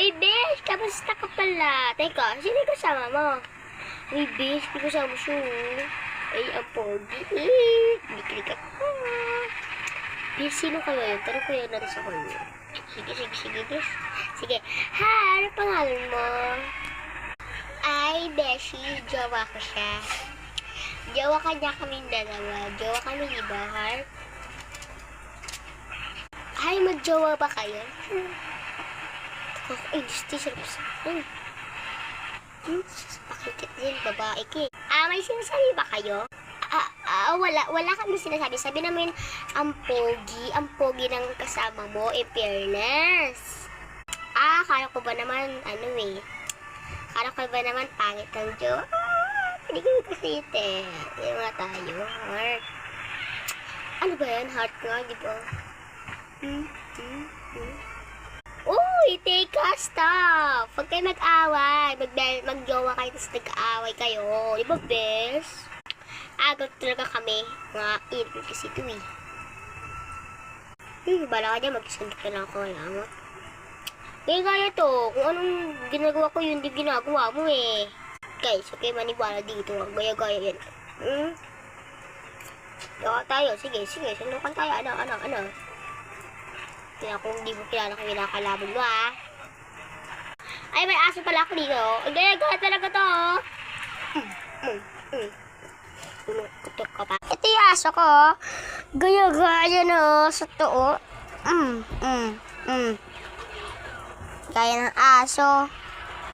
Uy, besh! Kamusta ka pala? Teka, sino yung kasama mo? Uy, besh, may kasama siya. Ay, ang pogi. Biklik ako. Besh, sino kayo yun? Tanong ko yun natin sa kanya. Sige, besh. Sige. Hi, ano pangalan mo? Ay, beshi, jowa ko siya. Jowa ka niya kaming dalawa. Jowa kami, diba, heart? Ay, magjowa ba kayo? Ay, sarap sa akin. Pakikit din, babae ka. May sinasabi ba kayo? Wala kami sinasabi. Sabi namin, ang pogi ng kasama mo, fairness. Akala ko ba naman, akala ko ba naman, pangit ng jowa. Hindi ko kasi ite. Hindi nga tayo, heart. Ano ba yan, heart nga, di ba? Uy, teka, stop! Huwag kayo mag-away. Mag-jowa kayo, tapos nag-aaway kayo. Di ba, bes? Agad talaga kami. Mga input kasi ito eh. Bala ka dyan, mag-isandok na lang ako. Alam mo? Gaya to. Kung anong ginagawa ko, yun din ginagawa mo eh. Guys, okay, maniwala dito. Gaya-gaya yan. Dawa tayo. Sige. Sundukan tayo. Ano? Kaya kung hindi mo kilala kung kinakalaban mo, Ay, may aso pala ako dito. Gaya-gaya talaga to. Kutok ka pa. Ito yung aso ko. Gaya-gaya no. Sa to. Gaya ng aso.